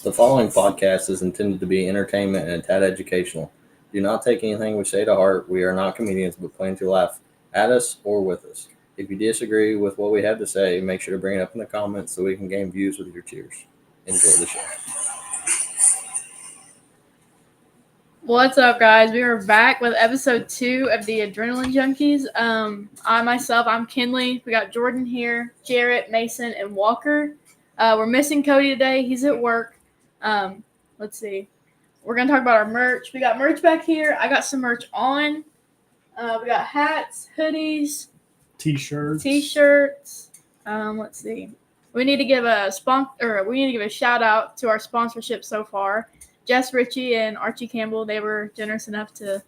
The following podcast is intended to be entertainment and a tad educational. Do not take anything we say to heart. We are not comedians, but plan to laugh at us or with us. If you disagree with what we have to say, make sure to bring it up in the comments so we can gain views with your cheers. Enjoy the show. What's up, guys? We are back with episode 2 of the Adrenaline Junkies. I'm Kinley. We got Jordan here, Jarrett, Mason, and Walker. We're missing Cody today. He's at work. Let's see. We're going to talk about our merch. We got merch back here. I got some merch on. We got hats, hoodies, T-shirts. Let's see. We need to give a shout out to our sponsorship so far. Jarrett Richey and Archie Campbell, they were generous enough to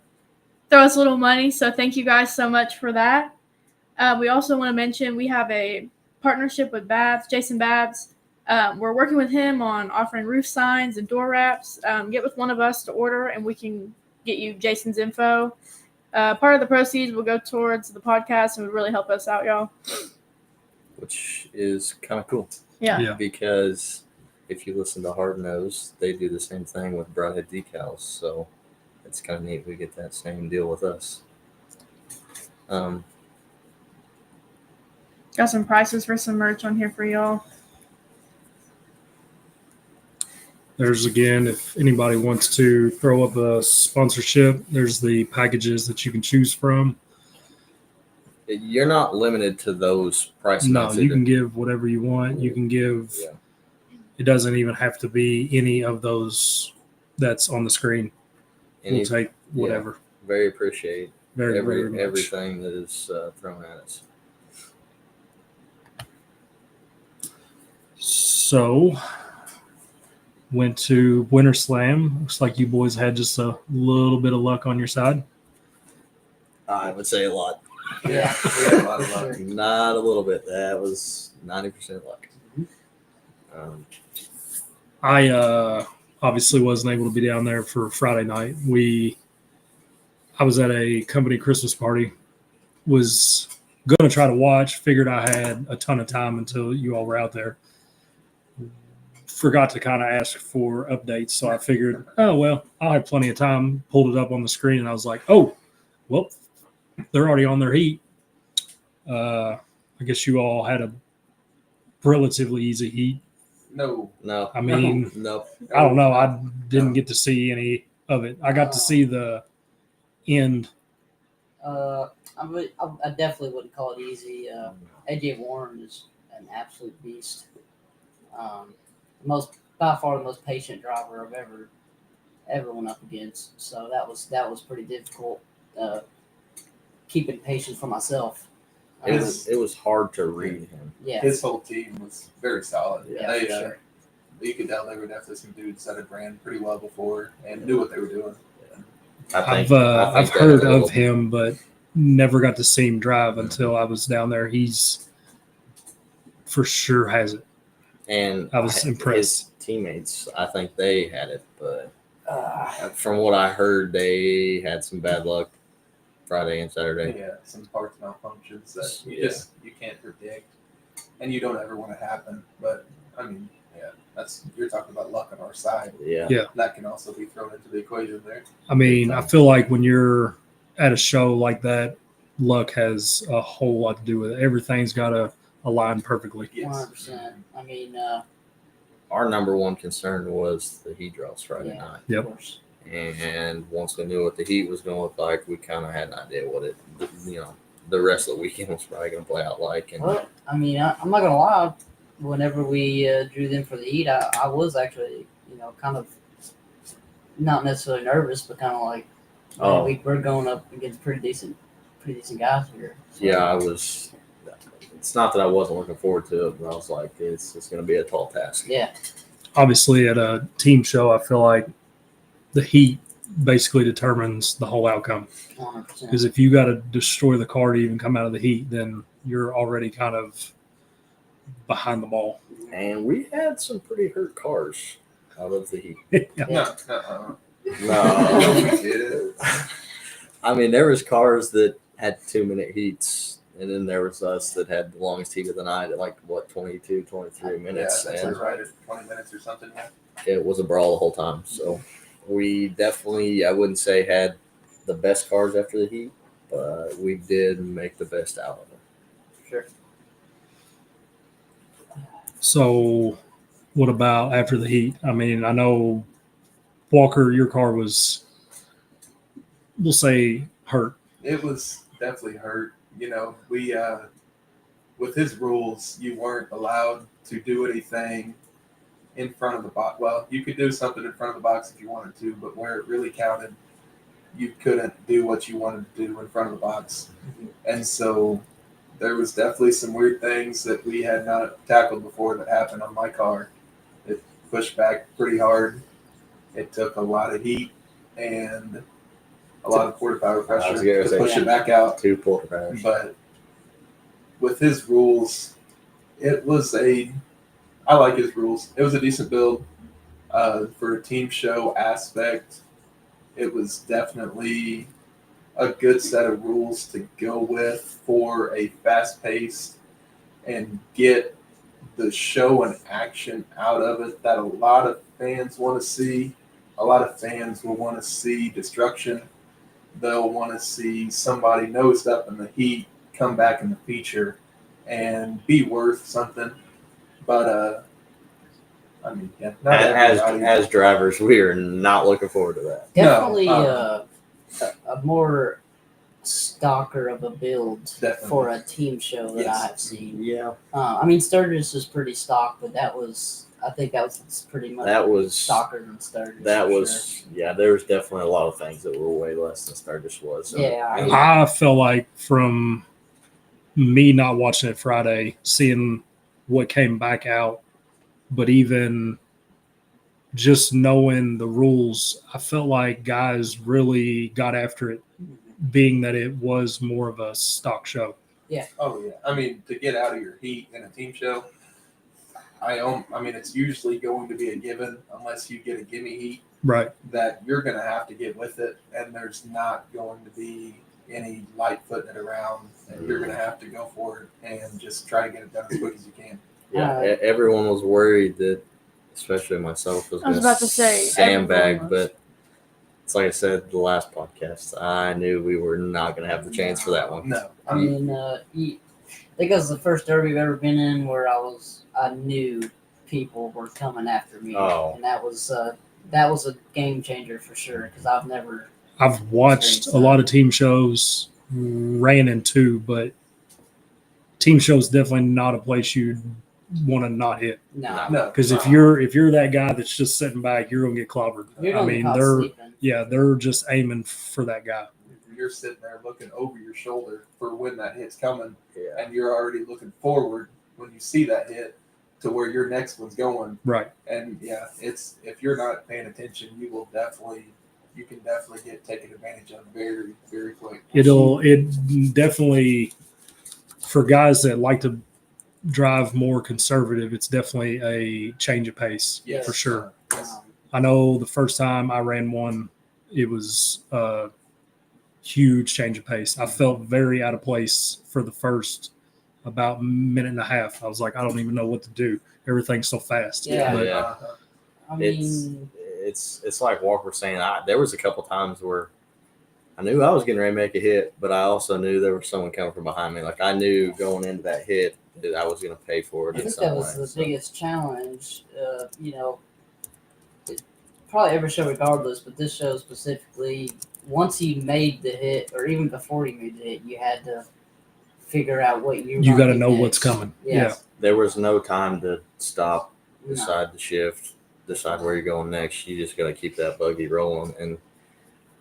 throw us a little money, so thank you guys so much for that. We also want to mention we have a partnership with Jason Babs. We're working with him on offering roof signs and door wraps. Get with one of us to order, and we can get you Jason's info. Part of the proceeds will go towards the podcast and would really help us out, y'all. Which is kind of cool. Yeah. Because if you listen to Hard Nose, they do the same thing with Broadhead decals. So it's kind of neat we get that same deal with us. Got some prices for some merch on here for y'all. There's, again, if anybody wants to throw up a sponsorship, there's the packages that you can choose from. You're not limited to those price No, you can give whatever you want. You can give. Yeah. It doesn't even have to be any of those that's on the screen. We'll take whatever. Yeah, very appreciate very much. everything that is thrown at us. So, went to Winter Slam. Looks like you boys had just a little bit of luck on your side. I would say a lot. Yeah, we had a lot of luck. Not a little bit. That was 90% luck. I obviously wasn't able to be down there for Friday night. I was at a company Christmas party. Was going to try to watch. Figured I had a ton of time until you all were out there. Forgot to kind of ask for updates, so I figured, oh, well, I'll have plenty of time. Pulled it up on the screen, and I was like, oh, well, they're already on their heat. I guess you all had a relatively easy heat. No. I mean, no. I don't know. I didn't get to see any of it. I got to see the end. I definitely wouldn't call it easy. AJ Warren is an absolute beast. By far the most patient driver I've ever went up against. So that was pretty difficult. Keeping patience for myself. It was hard to read him. Yeah. His whole team was very solid. Yeah, They, for sure. You could tell they were definitely some dudes that had ran pretty well before and knew what they were doing. I think I've that heard little- of him, but never got to see him drive until I was down there. He's for sure has it. And I was impressed. His teammates, I think they had it, but from what I heard, they had some bad luck Friday and Saturday. Yeah, some parts malfunctions that Yeah. you can't predict, and you don't ever want to happen. But I mean, you're talking about luck on our side. Yeah. That can also be thrown into the equation there. I mean, I feel like when you're at a show like that, luck has a whole lot to do with it. Everything's got to align perfectly. Yes. 100%. I mean, Our number one concern was the heat draws Friday Yeah. night. Yep. of course. And once we knew what the heat was going to look like, we kind of had an idea what the rest of the weekend was probably going to play out like. And Well, I mean, I'm not gonna lie. Whenever we drew them for the heat, I was actually, kind of not necessarily nervous, but kind of like, we're going up against pretty decent guys here. So, yeah, I was. It's not that I wasn't looking forward to it, but I was like, it's going to be a tall task. Yeah. Obviously, at a team show, I feel like the heat basically determines the whole outcome. 100%. Because if you got to destroy the car to even come out of the heat, then you're already kind of behind the ball. And we had some pretty hurt cars out of the heat. No. No. We did. I mean, there was cars that had 2-minute heats, and then there was us that had the longest heat of the night at 22, 23 minutes. Yeah, that's and right at 20 minutes or something. Yeah. it was a brawl the whole time. So we definitely, I wouldn't say had the best cars after the heat, but we did make the best out of it. Sure. So, what about after the heat? I mean, I know Walker, your car was, we'll say, hurt. It was definitely hurt. You know, we with his rules, you weren't allowed to do anything in front of the box. Well, you could do something in front of the box if you wanted to, but where it really counted, you couldn't do what you wanted to do in front of the box. And so there was definitely some weird things that we had not tackled before that happened on my car. It pushed back pretty hard. It took a lot of heat and a lot of quarter power pressure to push it back out. 2 quarter powers. But with his rules, it was I like his rules. It was a decent build for a team show aspect. It was definitely a good set of rules to go with for a fast pace and get the show and action out of it that a lot of fans want to see. A lot of fans will want to see destruction. They'll want to see somebody nosed up in the heat come back in the feature and be worth something. But I mean, yeah, not everybody. As drivers, we are not looking forward to that. Definitely No, a more stalker of a build Definitely. for a team show that Yes. I have seen. Yeah, I mean, Sturgis was pretty stock, but I think that was pretty much that was stalker than Sturgis. that for was yeah. There was definitely a lot of things that were way less than Sturgis was. So, sure. Yeah, I felt like from me not watching it Friday, seeing what came back out, but even just knowing the rules, I felt like guys really got after it, being that it was more of a stock show. Oh yeah, I mean, to get out of your heat in a team show, I mean, it's usually going to be a given unless you get a gimme heat Right. that you're going to have to get with it, and there's not going to be any light footing it around, and you're going to have to go for it and just try to get it done as quick as you can. yeah, everyone was worried that, especially myself, was I was going about to say, sandbag. everyone was. But it's like I said the last podcast, I knew we were not going to have the chance for that one. No, I mean, I think it was the first derby I've ever been in where I knew people were coming after me, Oh. and that was a game changer for sure because I've watched a lot of team shows, ran into, but team shows definitely not a place you'd want to not hit. no. Because if you're that guy that's just sitting back, you're gonna get clobbered. You're I gonna mean, be caught they're sleeping. they're just aiming for that guy. you're sitting there looking over your shoulder for when that hit's coming, Yeah. and you're already looking forward when you see that hit to where your next one's going. Right. And yeah, it's if you're not paying attention, you can definitely get taken advantage of very, very quick. It definitely, for guys that like to drive more conservative, it's definitely a change of pace Yes. for sure. Yes. I know the first time I ran one, it was a huge change of pace. I felt very out of place for the first about minute and a half. I was like, I don't even know what to do. Everything's so fast. Yeah. But Yeah. Uh-huh. I mean, It's like Walker saying, there was a couple times where I knew I was getting ready to make a hit, but I also knew there was someone coming from behind me. Like I knew going into that hit that I was going to pay for it I in think some that was way. the So, biggest challenge. Probably every show regardless, but this show specifically, once you made the hit, or even before you made the hit, you had to figure out what you you got to to know what's coming. Yes. there was no time to stop, No. decide the shift, decide where you're going next. You just got to keep that buggy rolling. And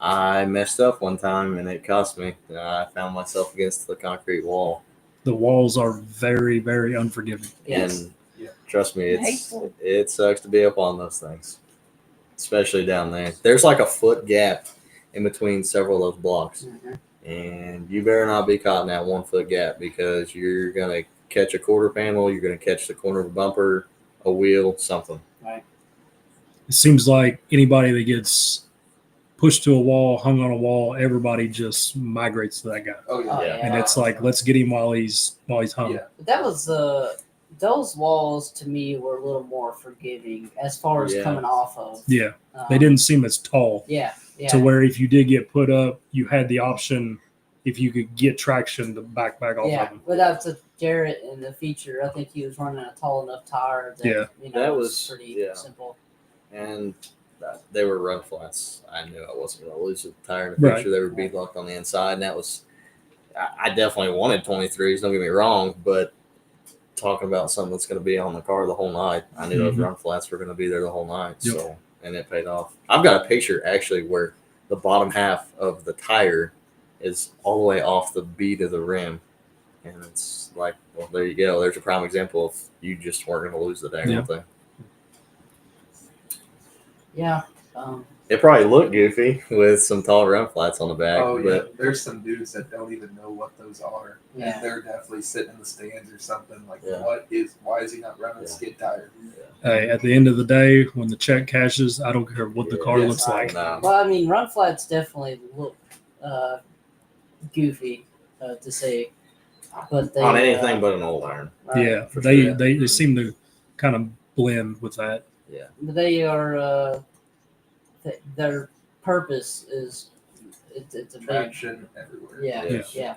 I messed up one time, and it cost me. I found myself against the concrete wall. The walls are very, very unforgiving. Yes. And Yeah. trust me, Hateful. it sucks to be up on those things, especially down there. There's like a foot gap in between several of those blocks, Mhm. and you better not be caught in that 1 foot gap because you're gonna catch a quarter panel, you're gonna catch the corner of a bumper, a wheel, something. It seems like anybody that gets pushed to a wall, hung on a wall, everybody just migrates to that guy. Oh yeah. Oh, Yeah. And it's like, let's get him while he's hung. Yeah. But that was those walls to me were a little more forgiving as far as Yeah. coming off of. Yeah, they didn't seem as tall Yeah, yeah. to where if you did get put up, you had the option if you could get traction to back off Yeah, of them. without the Jarrett in the feature, I think he was running a tall enough tire that Yeah. that That was was- pretty yeah. simple. And they were run flats. I knew I wasn't going to lose the tire in the Right. picture. They were bead locked on the inside, and that was. I definitely wanted 23s. Don't get me wrong, but talking about something that's going to be on the car the whole night, I knew those Mhm. run flats were going to be there the whole night. Yep. So, and it paid off. I've got a picture actually where the bottom half of the tire is all the way off the bead of the rim, and it's like, well, there you go. There's a prime example of you just weren't going to lose the dang Yeah. thing. Yeah. It probably looked goofy with some tall run flats on the back, Oh yeah, but there's some dudes that don't even know what those are, Yeah. and they're definitely sitting in the stands or something like, Yeah. why is he not running a Yeah. skid tire? Hey, at the end of the day, when the check cashes, I don't care what the car Yes, looks like. no. Well, I mean, run flats definitely look goofy to say, but they on anything but an old iron. right. Yeah, for they, sure. they seem to kind of blend with that. But they are their purpose is it's a big Traction everywhere. yeah Yes. yeah.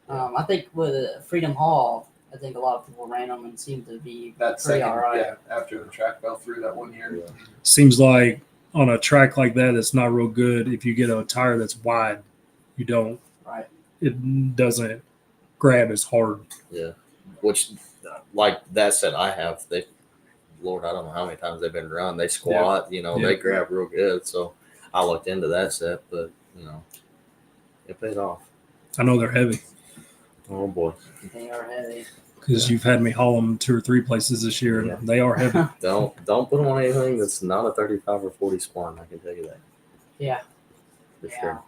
I think with Freedom Hall, I think a lot of people ran them and seemed to be That pretty second, all right. yeah, after the track fell through that one year. Yeah. Seems like on a track like that, it's not real good. If you get a tire that's wide, you don't. Right. It doesn't grab as hard. Yeah. Which, like that set I have, Lord, I don't know how many times they've been run. They squat, Yeah. they grab real good. So I looked into that set, but, it paid off. I know they're heavy Oh, boy. They are heavy. because you've had me haul them 2 or 3 places this year, and Yeah. they are heavy. Don't put them on anything that's not a 35 or 40 spline. I can tell you that. Yeah. For Yeah. sure.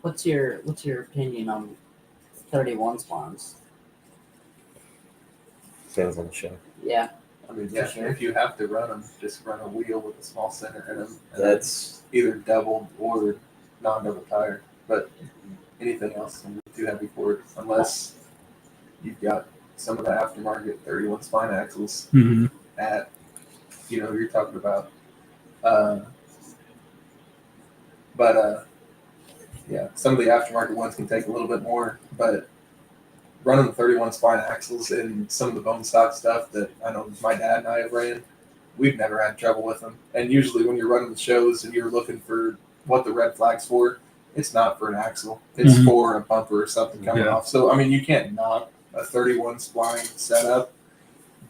What's your opinion on 31 spawns? Depends on the show. Yeah. I mean, yeah, sure. if you have to run them, just run a wheel with a small center in them. And That's either doubled or non-double tire. But anything else will be too heavy for it, unless you've got some of the aftermarket 31 spine axles hmm at, you're talking about. Yeah, some of the aftermarket ones can take a little bit more, but running the 31 spine axles and some of the bone stock stuff that I know my dad and I have ran, we've never had trouble with them. And usually when you're running the shows and you're looking for what the red flag's for, it's not for an axle. It's Mhm. for a bumper or something coming Yeah. off. So, I mean, you can't knock a 31 spline setup,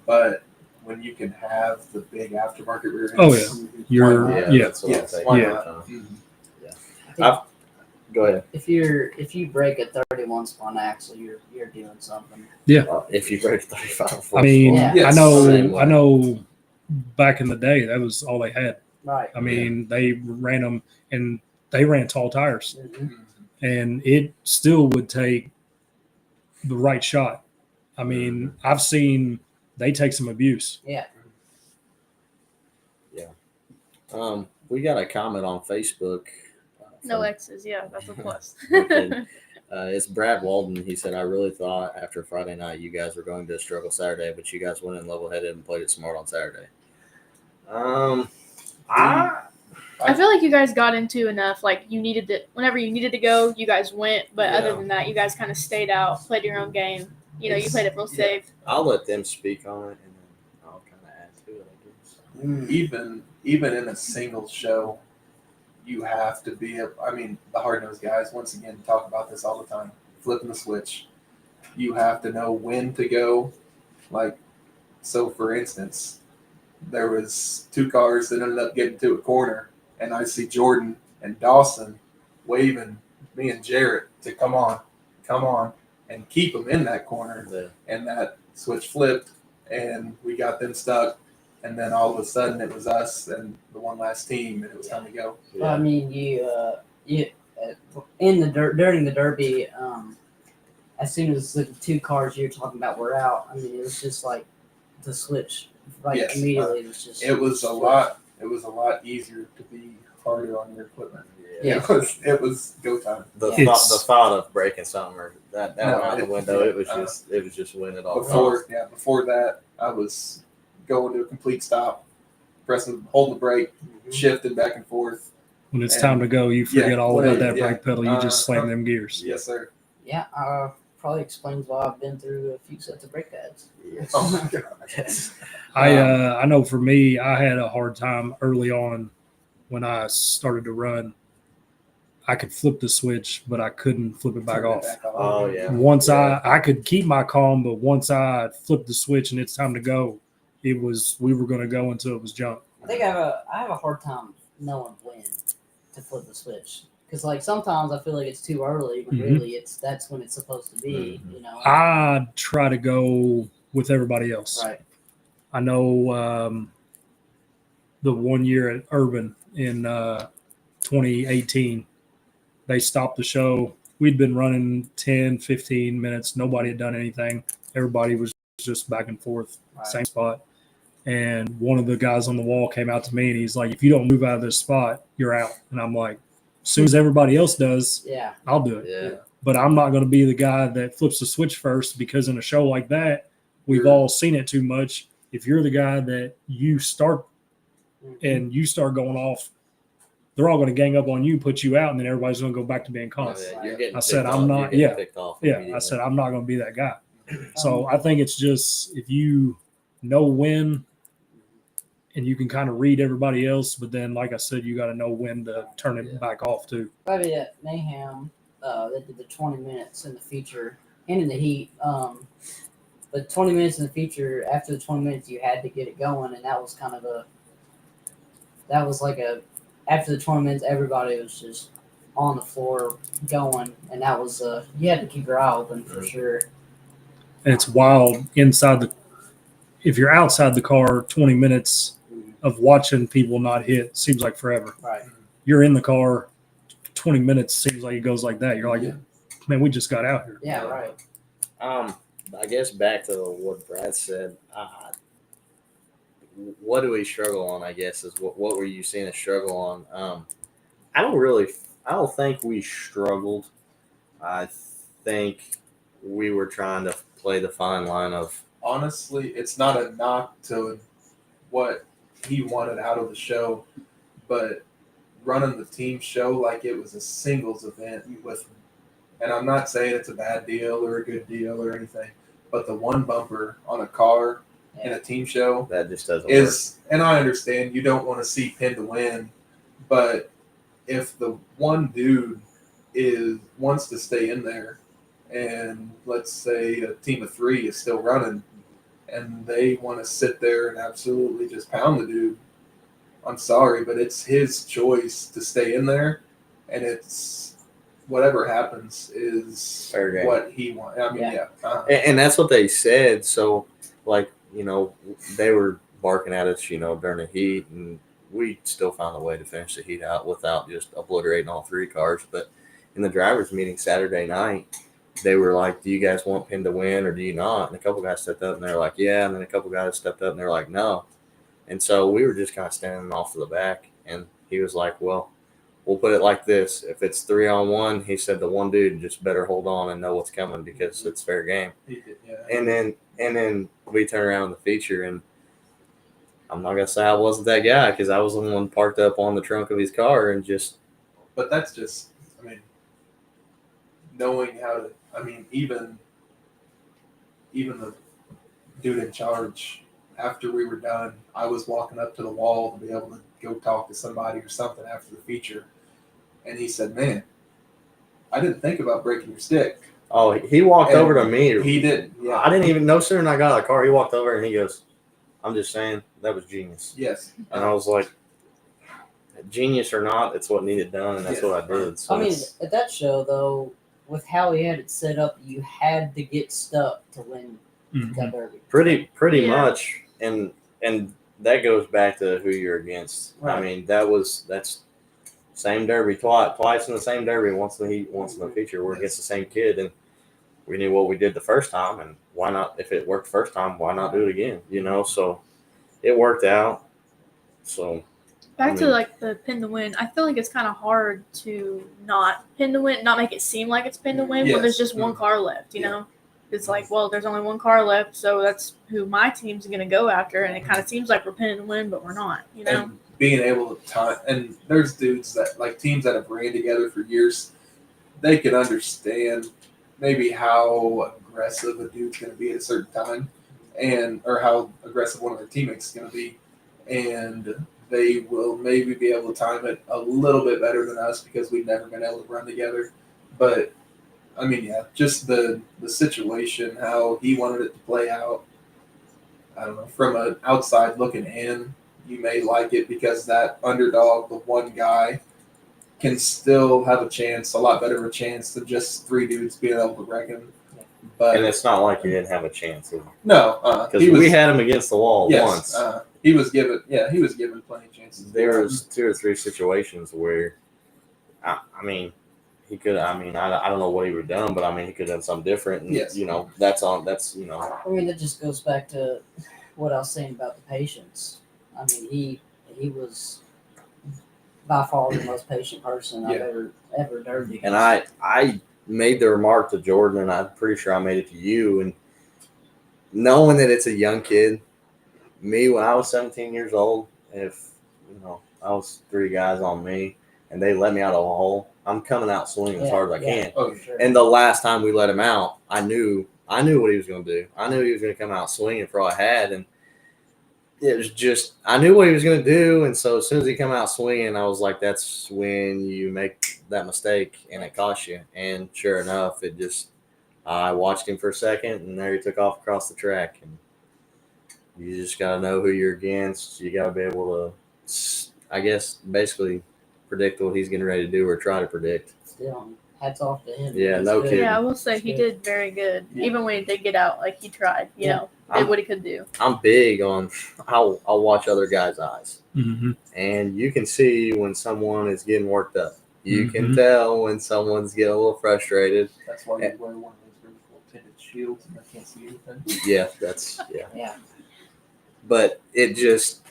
but when you can have the big aftermarket rear ends, Oh, yeah. You're yeah. yeah. That's what Yes, I think. why Yeah. not? Mhm. I think Go ahead. if you break a 31 spawn axle, you're doing something. If you break 35 or 40 I mean, spline. Yes. Same way. I know. Back in the day, that was all they had. Right. I mean, they ran them, and they ran tall tires, Mhm. and it still would take the right shot. I mean, I've seen they take some abuse. Yeah. We got a comment on Facebook. No from- X's. Yeah, that's a plus. Okay. It's Brad Walden. He said, I really thought after Friday night you guys were going to struggle Saturday, but you guys went in level headed and played it smart on Saturday. I feel like you guys got into enough. Like whenever you needed to go, you guys went. But other Yeah. than that, you guys kind of stayed out, played your own game. You played it real Yeah. safe. I'll let them speak on it and then I'll kind of add to it, I guess. Even in a single show, you have to be the hard-nosed guys, once again, talk about this all the time, flipping the switch. You have to know when to go. Like, so for instance, there was 2 cars that ended up getting to a corner, and I see Jordan and Dawson waving me and Jarrett to come on, and keep them in that corner. Yeah. And that switch flipped, and we got them stuck. And then all of a sudden, it was us and the one last team, and it was time to go. I mean, you in the during the derby, as soon as the 2 cars you're talking about were out, I mean, it was just like the switch, like Yes. immediately. It was just It was a lot. It was a lot easier to be harder on your equipment. Yeah. It was go time. The It's- thought of breaking something or that No, went out the it- window. It was uh, just win it all. Before that, I was going to a complete stop, holding the brake, shifting back and forth. When it's And- time to go, you forget all about that yeah. brake pedal. You just slam them gears. Yes, sir. Yeah, probably explains why I've been through a few sets of brake pads. Yes. Oh my god. Yes. I know for me, I had a hard time early on when I started to run. I could flip the switch, but I couldn't flip it back off. Oh yeah. Once Yeah. I could keep my calm, but once I flipped the switch and it's time to go, we were going to go until it was junk. I think I have a hard time knowing when to flip the switch because like sometimes I feel like it's too early, but Mhm. really that's when it's supposed to be. Mhm. You know. I try to go with everybody else. Right. I know the 1 year at Urban in 2018, they stopped the show. We'd been running 10, 15 minutes. Nobody had done anything. Everybody was just back and forth, Right. same spot. And one of the guys on the wall came out to me and he's like, if you don't move out of this spot, you're out. And I'm like, as soon as everybody else does, Yeah. I'll do it. Yeah. But I'm not going to be the guy that flips the switch first because in a show like that, we've all seen it too much. If you're the guy that you start and you start going off, they're all going to gang up on you, put you out, and then everybody's going to go back to being calm. Yeah, you're getting I said, picked I'm off. not- You're getting yeah. picked off Yeah, I immediately. said, I'm not going to be that guy. So I think it's just if you know when and you can kind of read everybody else, but then, like I said, you got to know when to turn it back off too. Probably at Mayhem, they did the 20 minutes in the feature and in the heat. The 20 minutes in the feature, after the 20 minutes, you had to get it going, and that was kind of after the 20 minutes, everybody was just on the floor going, and that was, you had to keep your eye open for sure. And it's wild if you're outside the car, 20 minutes of watching people not hit seems like forever. Right. You're in the car, 20 minutes seems like it goes like that. You're like, man, we just got out here. Yeah, right. I guess back to what Brad said. What do we struggle on? I guess is what were you seeing us struggle on? I don't think we struggled. I think we were trying to play the fine line of. Honestly, it's not a knock to what he wanted out of the show, but running the team show like it was a singles event and I'm not saying it's a bad deal or a good deal or anything, but the one bumper on a car in a team show That just doesn't is, and I understand you don't want to see pin to win, but if the one dude wants to stay in there, and let's say a team of three is still running, and they want to sit there and absolutely just pound the dude, I'm sorry, but it's his choice to stay in there, and it's whatever happens is Fair game. what he wants. I mean, yeah. And that's what they said. So, like, they were barking at us, during the heat, and we still found a way to finish the heat out without just obliterating all three cars. But in the drivers' meeting Saturday night, they were like, do you guys want pin to win or do you not? And a couple guys stepped up and they were like, yeah. And then a couple guys stepped up and they were like, no. And so we were just kind of standing off to the back. And he was like, well, we'll put it like this. If it's 3-on-1, he said the one dude just better hold on and know what's coming because it's fair game. He did, yeah. And then we turn around in the feature, and I'm not going to say I wasn't that guy because I was the one parked up on the trunk of his car and just. But that's just, knowing how to, even the dude in charge, after we were done, I was walking up to the wall to be able to go talk to somebody or something after the feature. And he said, man, I didn't think about breaking your stick. Oh, he walked And over to me. He didn't. Yeah. I didn't even, no sooner than I got out of the car, he walked over and he goes, I'm just saying, that was genius. Yes. And I was like, genius or not, it's what needed done, and that's Yes. what I did. So at that show, though, with how he had it set up, you had to get stuck to win Mhm. that derby. pretty Yeah. much, and that goes back to who you're against. I Right. mean, that's same derby twice in the same derby. Once in the heat, once in the feature. We're against the same kid, and we knew what we did the first time, and why not? If it worked the first time, why not do it again? So it worked out. So Back to like the pin to win. I feel like it's kind of hard to not pin to win, not make it seem like it's pin to win when there's Yes. just one car left. You Yeah. know, it's like, well, there's only one car left, so that's who my team's gonna go after, and it kind of seems like we're pinning to win, but we're not. You know, And being able to time, and there's dudes that like teams that have ran together for years, they can understand maybe how aggressive a dude's going to be at a certain time, or how aggressive one of their teammates is going to be, and they will maybe be able to time it a little bit better than us because we've never been able to run together. But I mean, yeah, just the situation, how he wanted it to play out. I don't know. From an outside looking in, you may like it because that underdog, the one guy, can still have a chance, a lot better of a chance than just three dudes being able to wreck him. But And it's not like he didn't have a chance no, because we had him against the wall yes, once. he was given plenty of chances. There was 2 or 3 situations where, I mean, he could. I mean, I don't know what he would have done, but I mean, he could have done something different. And, Yes. you know, that's you know. I mean, that just goes back to what I was saying about the patience. I mean, he was by far the most patient person I've ever done. And I made the remark to Jordan, and I'm pretty sure I made it to you. And knowing that it's a young kid, me when I was 17 years old, if I was 3 guys on me, and they let me out of a hole, I'm coming out swinging as hard as I can. Oh, sure. And the last time we let him out, I knew what he was going to do. I knew he was going to come out swinging for all I had, and it was just I knew what he was going to do. And so as soon as he come out swinging, I was like, "That's when you make that mistake, and it costs you." And sure enough, it just I watched him for a second, and there he took off across the track. And you just got to know who you're against. You got to be able to, I guess, basically predict what he's getting ready to do or try to predict. Still, hats off to him. Yeah, He's no good. kidding. yeah, I will say he did very good. Yeah. Even when he did get out, like he tried. You know, did what he could do. I'm big on I'll watch other guys' eyes. Mm-hmm. And you can see when someone is getting worked up. You can Mhm. tell when someone's getting a little frustrated. That's why you wear one of those really cool tinted shields and I can't see anything. Yeah, Yeah. But it just,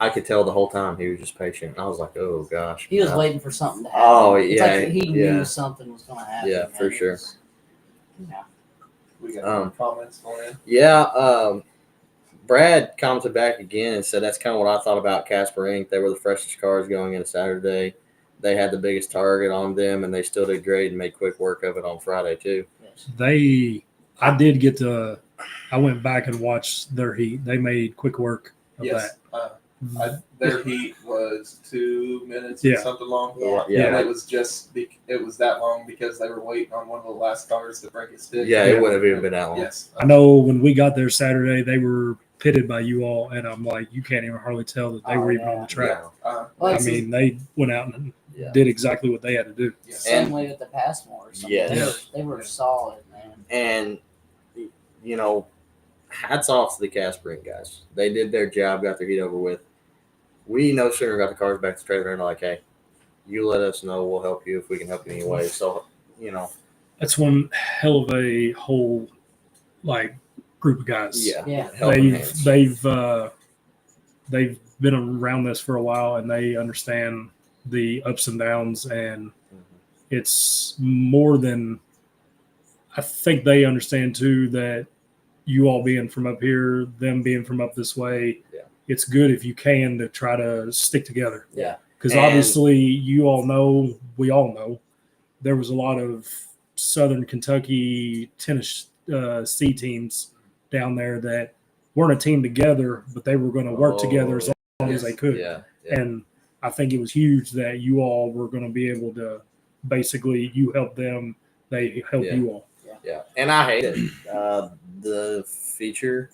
I could tell the whole time he was just patient. I was like, oh gosh. He was man. waiting for something to happen. Oh, It's yeah, like he yeah. knew something was going to happen. Yeah, man. for It sure. was- yeah. We got more comments for you. Yeah, Brad commented back again and said that's kind of what I thought about Casper Inc. They were the freshest cars going into Saturday. They had the biggest target on them, and they still did great and made quick work of it on Friday too. Yes. I did get to. I went back and watched their heat. They made quick work of Yes. that. Their heat was 2 minutes Yeah. and something long. Yeah. And it was it was that long because they were waiting on one of the last cars to break his stick. Yeah, it wouldn't have even been that long. Yes. I know when we got there Saturday, they were pitted by you all, and I'm like, you can't even hardly tell that they Oh, were even yeah. on the track. Well, I it's mean, they went out and Yeah. did exactly what they had to do. yes. same and- way with the Passmores. Yes. They were solid, man. And, hats off to the Casper Inc. guys. They did their job, got their heat over with. We no sooner got the cars back to the trailer and like, hey, you let us know. We'll help you if we can help you anyway. So, That's one hell of a whole group of guys. yeah. Yeah. helping hands. They've been around this for a while, and they understand the ups and downs, and it's more than I think they understand too that you all being from up here, them being from up this way, it's good if you can to try to stick together. Yeah. Because And- obviously we all know, there was a lot of Southern Kentucky Tennessee teams down there that weren't a team together, but they were going to work together as long as they could. Yeah. And I think it was huge that you all were going to be able to basically you help them, they help Yeah. you all. Yeah. And I hate it. The feature.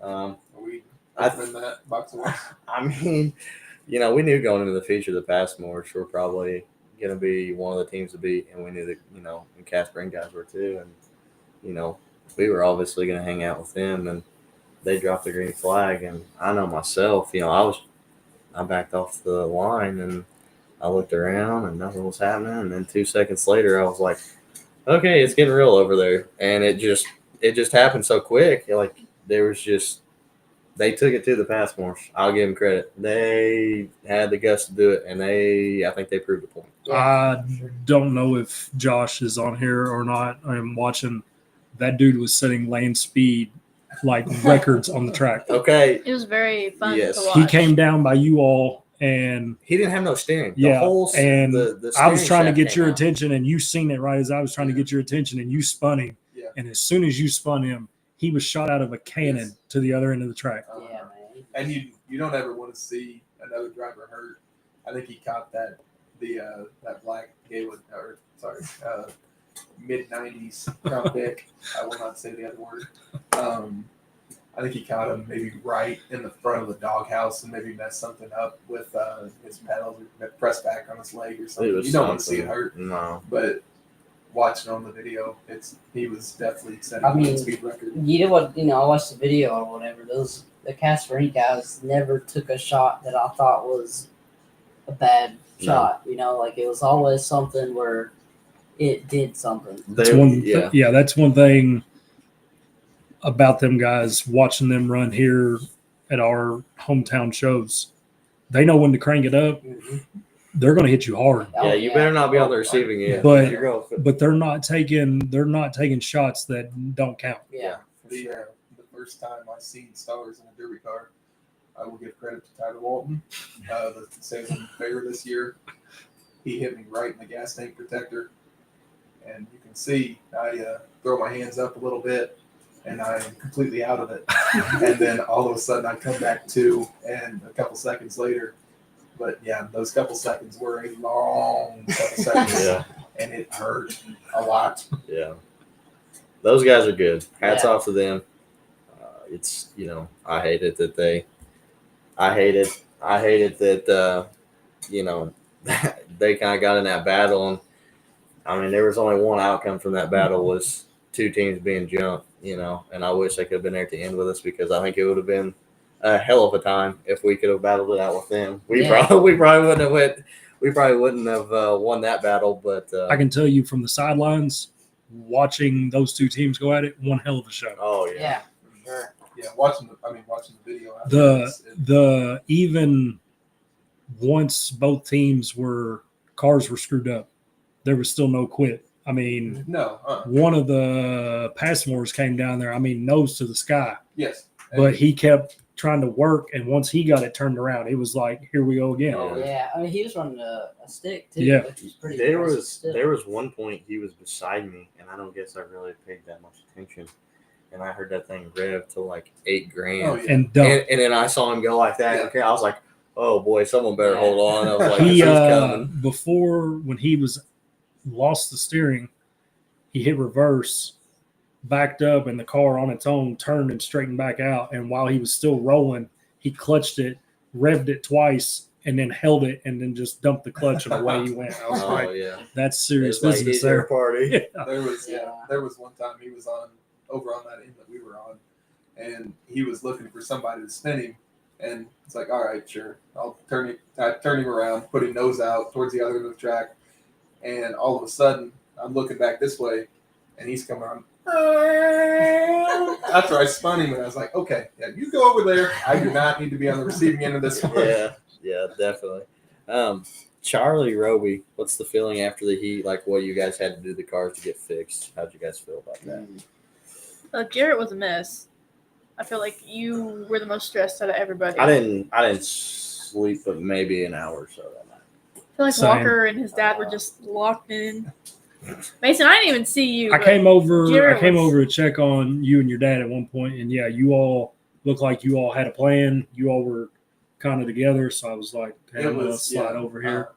Are we I- opening that box of wax? I mean, we knew going into the feature the Passmores were probably going to be one of the teams to beat, and we knew that, and Casper and guys were too. And, we were obviously going to hang out with them, and they dropped the green flag. And I know myself, I backed off the line and I looked around and nothing was happening. And then 2 seconds later, I was like, okay, it's getting real over there. And it just happened so quick. There was just They took it to the Passmores. I'll give them credit. They had the guts to do it, and I think they proved a point. I don't know if Josh is on here or not. I'm watching. That dude was setting lane speed like records on the track. Okay, It was very fun Yes. to watch. He came down by you all, and he didn't have no steering. yeah, The whole, and the I was steering trying to shaft get came your out. attention, and you seen it right as I was trying to get your attention, and you spun him. Yeah. And as soon as you spun him, he was shot out of a cannon Yes. to the other end of the track. Yeah, man. And you don't ever want to see another driver hurt. I think he caught that black Galen, or sorry, mid '90s Crown Vic. I will not say the other word. I think he caught him maybe right in the front of the doghouse and maybe messed something up with his pedals or pressed back on his leg or something. You don't want to see it hurt, No. but watching on the video, he was definitely setting I mean, a speed record. You know what? I watched the video or whatever. The Casper Inc. guys never took a shot that I thought was a bad shot. Like it was always something where it did something. That's Yeah. That's one thing about them guys. Watching them run here at our hometown shows, they know when to crank it up. Mhm. They're going to hit you hard, Yeah, you better not be on the receiving end. But- You're going but they're not taking shots that don't count. Yeah. The first time I seen stars in a derby car, I will give credit to Tyler Walton, the Salem Fair this year. He hit me right in the gas tank protector, and you can see I throw my hands up a little bit, and I'm completely out of it. And then all of a sudden I come back to, and a couple seconds later, but yeah, those couple seconds were a long couple seconds, Yeah. and it hurt a lot. Yeah. Those guys are good. Hats Yeah. off to them. It's, I hate it that they kind of got in that battle. And I mean, there was only one outcome from that battle was two teams being jumped, and I wish I could have been there at the end with us because I think it would have been a hell of a time if we could have battled it out with them. We probably wouldn't have won that battle, but I can tell you from the sidelines, watching those two teams go at it, one hell of a show. oh yeah. Yeah. Sure. Yeah, watching the video. afterwards, The even once both teams cars were screwed up, there was still no quit. I mean, no, one of the Passmores came down there, nose to the sky, yes, but he kept trying to work. And once he got it turned around, it was like, here we go again. Oh, Yeah. I mean, he was running a stick too. Yeah. Which was pretty There impressive was still. there was one point he was beside me, and I don't guess I really paid that much attention. And I heard that thing rev to like $8 grand, Oh, yeah. And dump. and then I saw him go like that. Yeah. Okay, I was like, "Oh boy, someone better hold on." I was like, He "He's coming." before when he lost the steering, he hit reverse, backed up, and the car on its own turned and straightened back out. And while he was still rolling, he clutched it, revved it twice, and then held it, and then just dumped the clutch, and away he went. I was Oh like, yeah, "That's serious it's like business he's your there." party. Yeah. There was one time he was over on that end that we were on, and he was looking for somebody to spin him, and it's like, all right, sure, I'll turn him around, put him nose out towards the other end of the track, and all of a sudden I'm looking back this way, and he's coming on. After I spun him, and I was like, okay, yeah, you go over there. I do not need to be on the receiving end of this one. Yeah, definitely. Charlie Roby, what's the feeling after the heat? Like what you guys had to do to the cars to get fixed? How'd you guys feel about that? Jarrett was a mess. I feel like you were the most stressed out of everybody. I didn't sleep but maybe an hour or so that night. I feel like Same. Walker and his dad were just locked in. Mason, I didn't even see you. I but came over Jarrett was- to check on you and your dad at one point, and yeah, you all looked like you all had a plan. You all were kind of together, so I was like, "Hey, I'm gonna slide over here."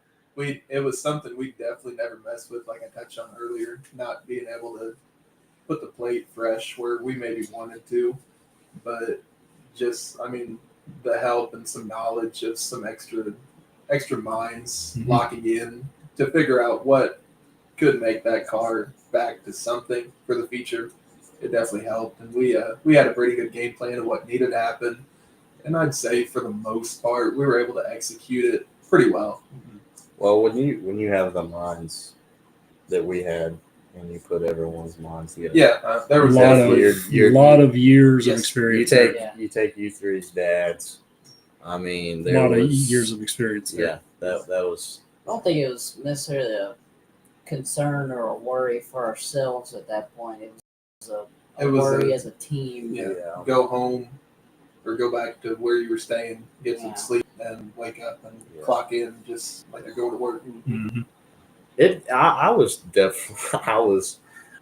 It was something we definitely never messed with, like I touched on earlier, not being able to put the plate fresh where we maybe wanted to, but just, I mean, the help and some knowledge of some extra minds Mhm. locking in to figure out what could make that car back to something for the future. It definitely helped, and we had a pretty good game plan of what needed to happen, and I'd say for the most part we were able to execute it pretty well. Well, when you have the minds that we had, and you put everyone's minds together. Yeah, there A was lot definitely. of lot of years of Yes, experience. You take you three's dads. I mean, A there lot was of years of experience. There. Yeah, that was. I don't think it was necessarily a concern or a worry for ourselves at that point. It was a worry as a team. Yeah, Yeah. go home or go back to where you were staying, get some Yeah. sleep, and wake up and Yeah. clock in just like you're going to work. Mhm. I was definitely.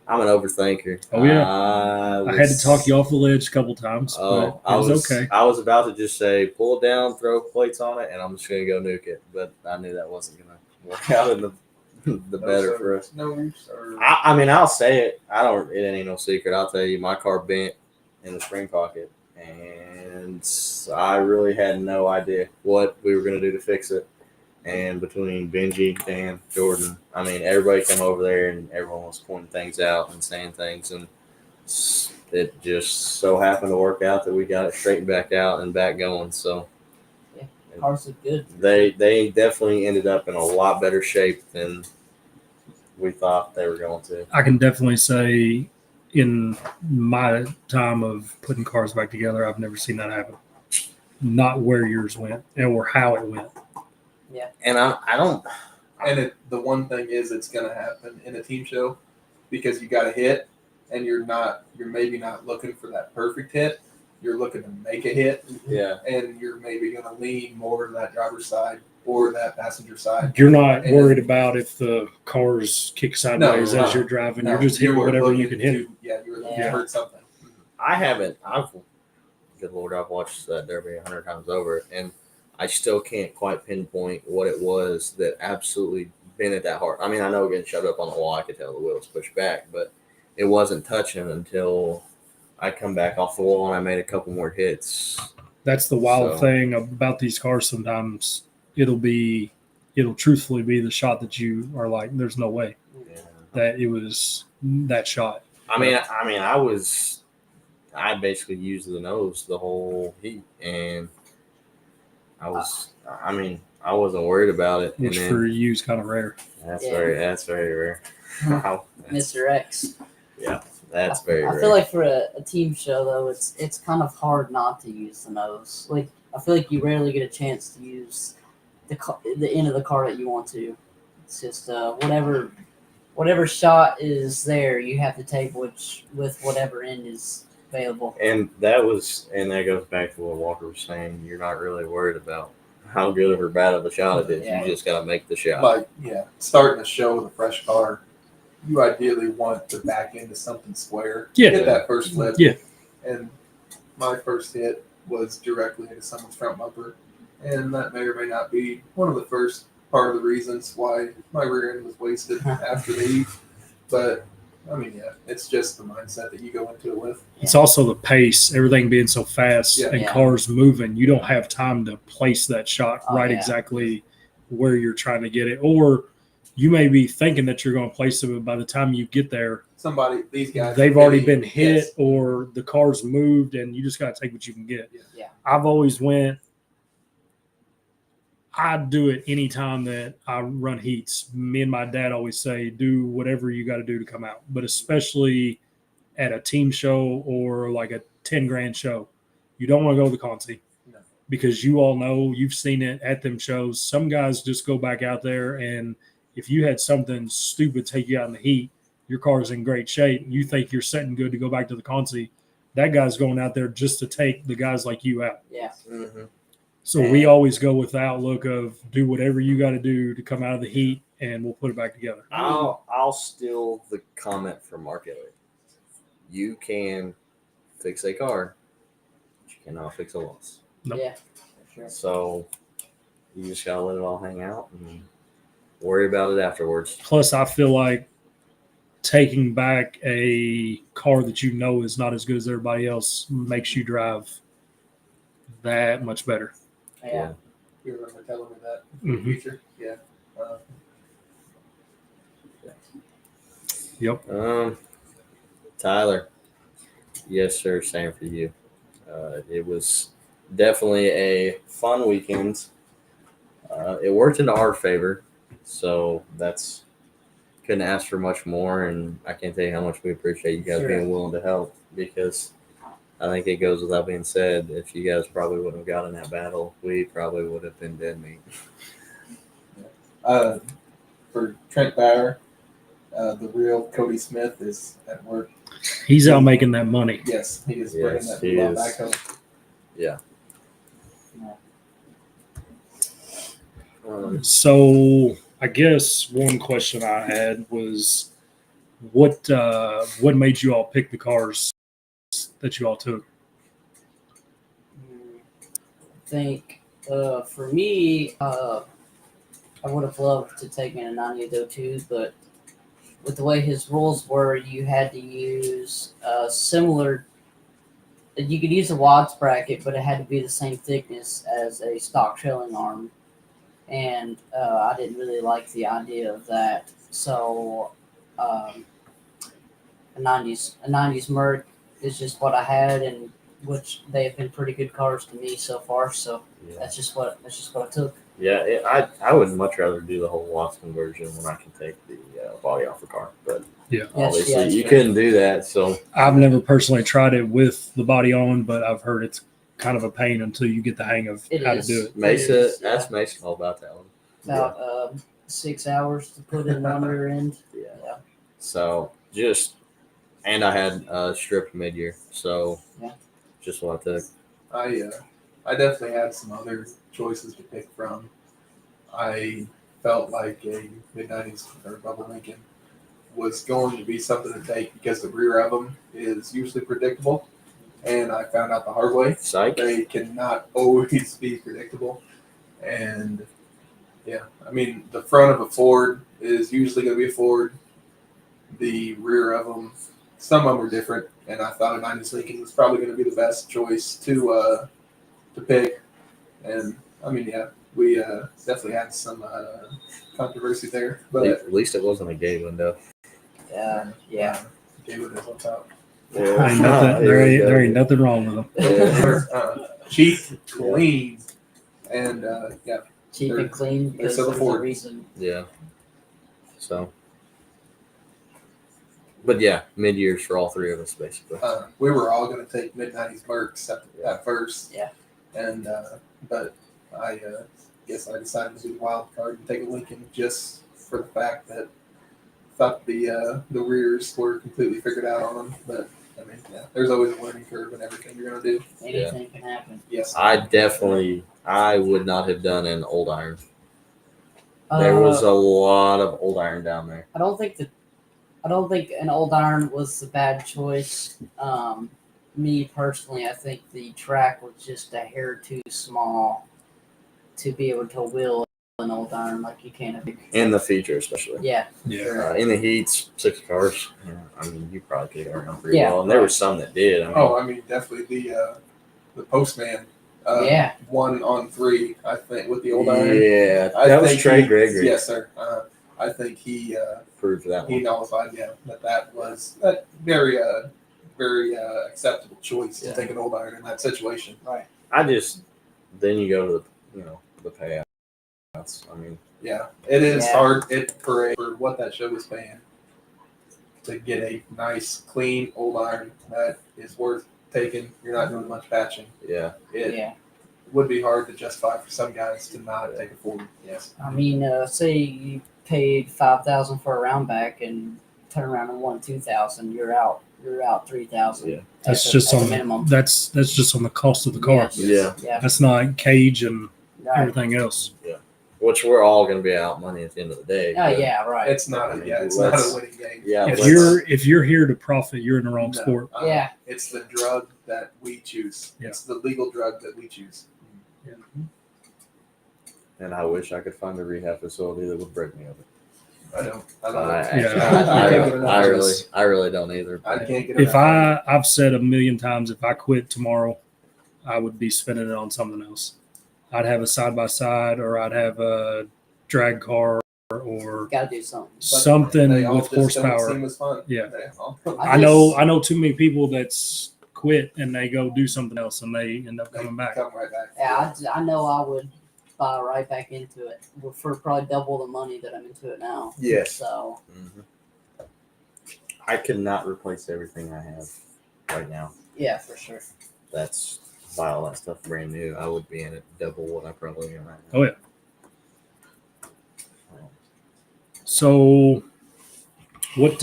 I'm an overthinker. Oh, yeah. I I had to talk you off the ledge a couple times, but I it was okay. I was about to just say pull it down, throw plates on it, and I'm just gonna go nuke it. But I knew that wasn't gonna work out in the better for us. No, or I mean, I'll say it. I don't. It ain't no secret. I'll tell you, my car bent in the spring pocket, and I really had no idea what we were gonna do to fix it. And between Benji, Dan, Jordan, I mean, everybody came over there and everyone was pointing things out and saying things, and it just so happened to work out that we got it straightened back out and back going. So Cars look good. they definitely ended up in a lot better shape than we thought they were going to. I can definitely say in my time of putting cars back together, I've never seen that happen. Not where yours went or how it went. And I don't. and the one thing is it's going to happen in a team show because you got a hit and you're maybe not looking for that perfect hit. You're looking to make a hit, Yeah. and you're maybe going to lean more to that driver's side or that passenger side. You're not And- worried about if the cars kick sideways No, as no, you're driving. No, You're just hitting were whatever you looking can hit. Yeah, you were looking Yeah. to hurt something. Good Lord, I've watched that Derby 100 times over, and I still can't quite pinpoint what it was that absolutely bent it that hard. I mean, I know getting shoved up on the wall, I could tell the wheels pushed back, but it wasn't touching until I come back off the wall and I made a couple more hits. That's the wild So- thing about these cars. Sometimes it'll truthfully be the shot that you are like, there's no way Yeah. that it was that shot. I basically used the nose the whole heat, and I wasn't worried about it. Which and for then, you is kind of rare. that's Yeah. very rare. Wow. Mr. X. That's very I rare. feel like for a team show though, it's kind of hard not to use the nose. Like I feel like you rarely get a chance to use the end of the car that you want to. It's just whatever shot is there, you have to take with whatever end is available. And that goes back to what Walker was saying. You're not really worried about how good or bad of a shot it is. Yeah. You just got to make the shot. Like, starting a show with a fresh car, you ideally want to back into something square. Yeah. Get that first flip. Yeah. And my first hit was directly into someone's front bumper. And that may or may not be one of the first part of the reasons why my rear end was wasted after the heat. But, I mean, it's just the mindset that you go into it with. It's also the pace, everything being so fast Yeah. and Yeah. cars moving. You don't have time to place that shot Oh, right yeah. exactly where you're trying to get it. Or you may be thinking that you're going to place it, but by the time you get there, These guys, they've already been hit Yes. or the car's moved, and you just got to take what you can get. Yeah. I've always I do it anytime that I run heats. Me and my dad always say, do whatever you got to do to come out, but especially at a team show or like a 10 grand show, you don't want to go to the Conti No. because you all know, you've seen it at them shows. Some guys just go back out there, and if you had something stupid take you out in the heat, your car's in great shape. You think you're setting good to go back to the Conti. That guy's going out there just to take the guys like you out. Yeah. Mm-hmm. So we always go with the outlook of do whatever you got to do to come out of the heat, and we'll put it back together. I'll steal the comment from Mark Elliott. You can fix a car, but you cannot fix a loss. Nope. Yeah. For sure. So you just gotta let it all hang out and worry about it afterwards. Plus, I feel like taking back a car that you know is not as good as everybody else makes you drive that much better. Yeah. You remember telling me that Mhm. in the future? Yeah. Yep. Tyler, yes, sir. Same for you. It was definitely a fun weekend. It worked into our favor, so that's couldn't ask for much more, and I can't tell you how much we appreciate you guys Sure. being willing to help, because I think it goes without being said, if you guys probably wouldn't have got in that battle, we probably would have been dead meat. For Trent Bauer, the real Cody Smith is at work. He's out making that money. Yes, he is Yes, bringing that he ball is. back home. So I guess one question I had was, what made you all pick the cars that you all took? I think for me, I would have loved to take in a 9802, but with the way his rules were, you had to use similar. You could use a Watts bracket, but it had to be the same thickness as a stock shelling arm, and I didn't really like the idea of that. So a 90s Merc is just what I had, and which they have been pretty good cars to me so far. So Yeah, that's just what I took. I would much rather do the whole Watts conversion when I can take the body off the car, but obviously Yes, you sure. couldn't do that. So I've never personally tried it with the body on, but I've heard it's kind of a pain until you get the hang of It how is. to do it. Mesa, is, yeah. ask Mason all about that one. About 6 hours to put in one rear end. Yeah. Yeah. So and I had stripped mid-year, so Yeah. just what I took. I definitely had some other choices to pick from. I felt like a mid-90s or Bubba Lincoln was going to be something to take because the rear of them is usually predictable, and I found out the hard way. Psych. They cannot always be predictable. And yeah, I mean, the front of a Ford is usually going to be a Ford. The rear of them, some of them are different, and I thought a 90s Lincoln was probably going to be the best choice to pick. And I mean, yeah, we definitely had some controversy there, but At least it wasn't a gay window. Yeah. gave it on top. There ain't nothing wrong with them. Yeah. Cheap, clean, and yeah, Cheap They're- and clean because still there's a Ford. reason. Yeah. So, but yeah, mid-years for all three of us basically. we were all going to take mid-90s Mercs at first. Yeah. And but I guess I decided to do the wild card and take a Lincoln just for the fact that I thought the rears were completely figured out on them. But I mean, yeah, there's always a learning curve in everything you're going to do. Anything can happen. Yes. I would not have done an old iron. There was a lot of old iron down there. I don't think an old iron was the bad choice. Me personally, I think the track was just a hair too small to be able to wheel an old iron like you can. In the feature, especially. Yeah. Yeah. In the heats, 6 cars. Yeah, I mean, you probably could have around pretty Yeah, well. And there were some that did. I mean, Oh, I mean, definitely the Postman. Yeah. 1 on 3, I think, with the old iron. yeah, I that was think Trey he- Gregory. Yes, sir. I think he Proved that he one. nullified, that was a very acceptable choice Yeah. to take an old iron in that situation. Then you go to the payouts. I mean, Yeah, it is Yeah. hard for what that show was paying to get a nice, clean old iron that is worth taking. You're not doing much patching. yeah. It Yeah. would be hard to justify for some guys to not take a Ford. Yes. I mean, say you paid $5,000 for a round back and turn around and won $2,000, you're out. You're out $3,000. Yeah. That's just at the on minimum. that's just on the cost of the car. Yes. Yeah. Yeah. That's not cage and Right. everything else. Which we're all going to be out money at the end of the day. Oh but- yeah. Right. It's not a winning game. Yeah. If let's- you're here to profit, you're in the wrong No, sport. Yeah. It's the drug that we choose. Yeah. It's the legal drug that we choose. And I wish I could find a rehab facility that would break me of it. I don't. I really don't either. I can't get. If I've said a million times, if I quit tomorrow, I would be spending it on something else. I'd have a side by side, or I'd have a drag car, or Got to do something. something they all with just don't horsepower. seem as fun. Yeah. They all- I know too many people that's quit and they go do something else and they end up coming back. Come right back. Yeah, I know I would buy right back into it for probably double the money that I'm into it now. Yes. So I could not replace everything I have right now. yeah, for sure. That's buy all that stuff brand new. I would be in it double what I probably am right now. Oh, yeah. So, what?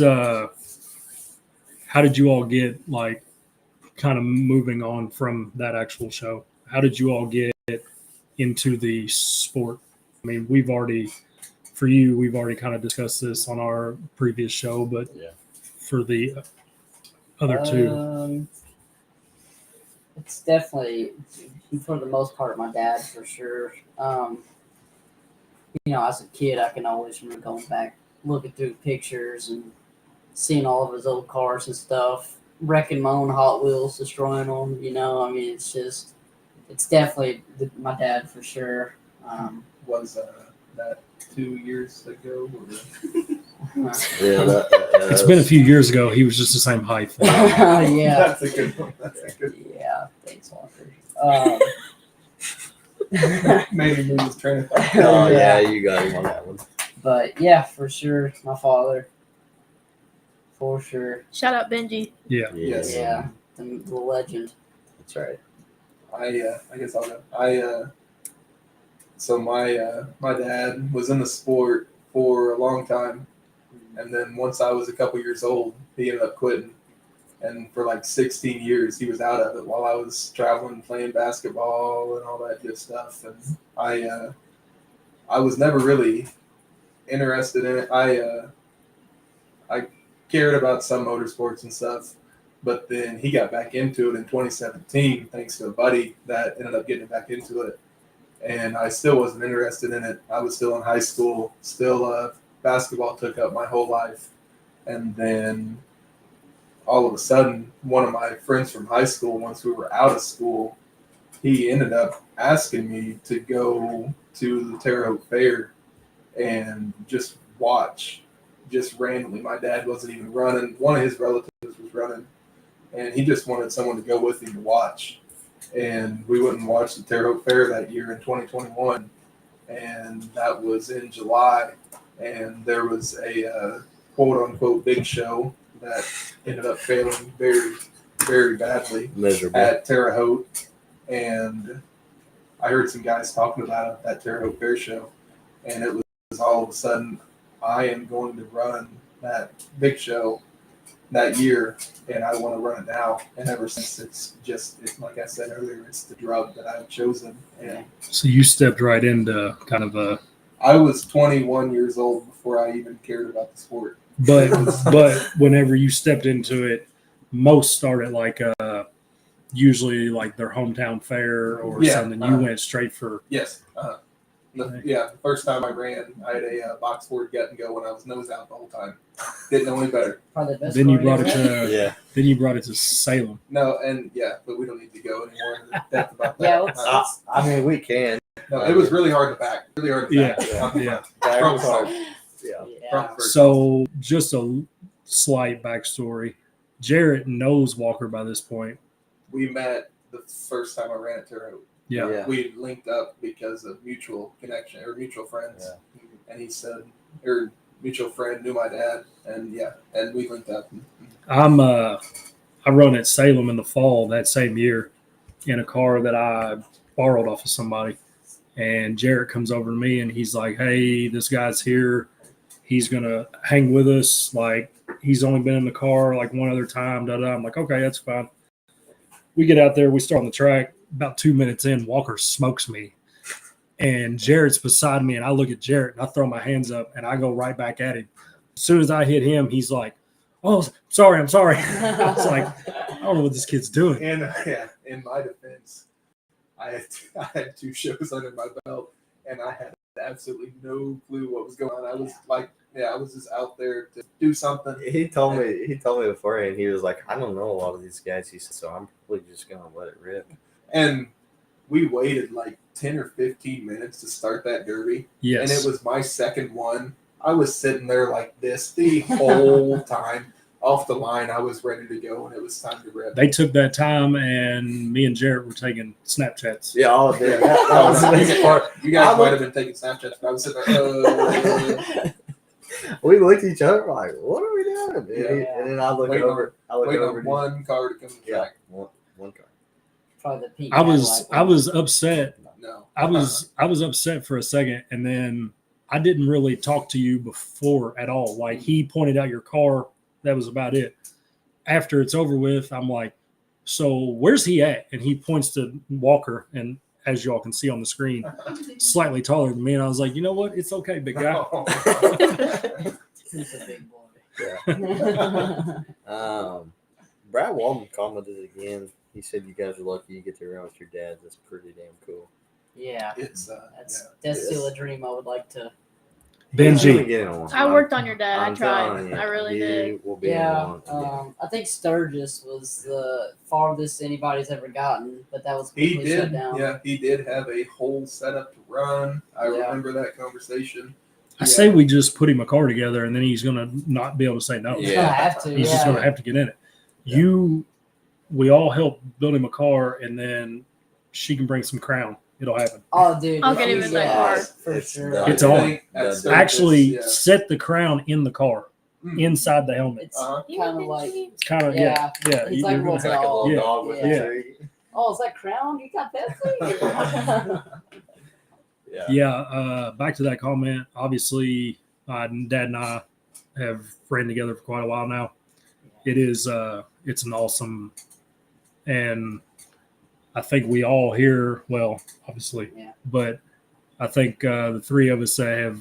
How did you all get like kind of moving on from that actual show? How did you all get into the sport? I mean, we've already kind of discussed this on our previous show, but Yeah. for the other two, It's definitely, for the most part, my dad for sure. As a kid, I can always remember going back, looking through pictures and seeing all of his old cars and stuff, wrecking my own Hot Wheels, destroying them. I mean, it's definitely my dad for sure. Was that 2 years ago? Yeah, it's been a few years ago. He was just the same height. Yeah. That's a good one. Yeah, thanks, Walker. Made him lose his train of thought. Oh yeah, you got him on that one. But yeah, for sure, my father. For sure. Shout out Benji. Yeah. Yes. Yeah, the legend. That's right. I guess I'll go. So my dad was in the sport for a long time, and then once I was a couple years old, he ended up quitting. And for like 16 years, he was out of it while I was traveling, playing basketball and all that good stuff. And I was never really interested in it. I cared about some motorsports and stuff, but then he got back into it in 2017 thanks to a buddy that ended up getting back into it. And I still wasn't interested in it. I was still in high school. Still, basketball took up my whole life. And then all of a sudden, one of my friends from high school, once we were out of school, he ended up asking me to go to the Terre Haute Fair and just watch, just randomly. My dad wasn't even running. One of his relatives was running, and he just wanted someone to go with him to watch. And we went and watched the Terre Haute Fair that year in 2021, and that was in July. And there was a quote-unquote big show that ended up failing very, very badly Miserable. at Terre Haute. And I heard some guys talking about it at Terre Haute Fair show, and it was all of a sudden, I am going to run that big show that year, and I want to run it now. And ever since, it's like I said earlier, it's the drug that I've chosen. And So you stepped right into kind of a, I was 21 years old before I even cared about the sport. but whenever you stepped into it, most started like usually like their hometown fair or something. You went straight for Yes. The first time I ran, I had a box Ford Get and Go when I was nose out the whole time. Didn't know any better. Probably the best then you part brought of it to Yeah. then you brought it to Salem. No, but we don't need to go anymore in depth about that. Yeah, let's- I mean, we can. No, it was really hard to back. Really hard to back. Yeah. That From was hard. start. Yeah. Yeah. From first. So just a slight backstory. Jarrett knows Walker by this point. We met the first time I ran at Terre Haute. Yeah. Yeah. We linked up because of mutual connection or mutual friends. And he said, or mutual friend knew my dad, and we linked up. I run at Salem in the fall that same year in a car that I borrowed off of somebody. And Jarrett comes over to me and he's like, "Hey, this guy's here. He's gonna hang with us. Like, he's only been in the car like one other time." I'm like, "Okay, that's fine." We get out there, we start on the track. About 2 minutes in, Walker smokes me. And Jarrett's beside me, and I look at Jarrett, and I throw my hands up, and I go right back at him. As soon as I hit him, he's like, "Oh, sorry, I'm sorry." I was like, I don't know what this kid's doing. And in my defense, I had 2 shows under my belt, and I had absolutely no clue what was going on. I was like, I was just out there to do something. He told me beforehand, he was like, "I don't know a lot of these guys." He said, "So I'm probably just gonna let it rip." And we waited like 10 or 15 minutes to start that derby. Yes. And it was my second one. I was sitting there like this the whole time. off the line, I was ready to go, and it was time to rip. They took that time, and me and Jarrett were taking Snapchats. Yeah, all Yeah, day. That was the best part. You guys I might looked- have been taking Snapchats, but I was sitting there, We looked at each other like, "What are we doing?" And, Yeah. and then I look Waiting over. I look waiting over. on one car to come to the Yeah, track. one car. Probably the pink. I was Cadillac. upset. No. I was upset for a second, and then I didn't really talk to you before at all. Like he pointed out your car. That was about it. After it's over with, I'm like, "So where's he at?" And he points to Walker, and as y'all can see on the screen, slightly taller than me. And I was like, "You know what? It's okay, big guy." He's a big boy. Brad Walton commented again. He said, "You guys are lucky you get to run with your dad. That's pretty damn cool." Yeah, It's that's still a dream I would like to. Benji. Get on. I worked on your dad. I I'm tried. telling you, I really he did. Will be Yeah, on. I think Sturgis was the farthest anybody's ever gotten, but that was he completely shut did. down. Yeah, he did have a whole setup to run. I Yeah. remember that conversation. I say we just put him a car together, and then he's gonna not be able to say no. He's Yeah. gonna have to. He's just yeah. gonna have to get in it. Yeah. We all help build him a car, and then she can bring some crown. It'll happen. Oh, dude, I'll get him in that car. for It's sure. done. It's I on. think at Done. Sturgis, Actually, yeah. set the crown in the car, Mm. inside the helmet. It's Uh-huh. kind of like, It's kind of yeah. yeah. It's like a little It's like a little Yeah. dog with Yeah. a tree. oh, is that crown? You got Pepsi? Yeah. Back to that comment. Obviously, Dad and I have ran together for quite a while now. It is it's an awesome, and I think we all here, well, obviously, Yeah. but I think the three of us that have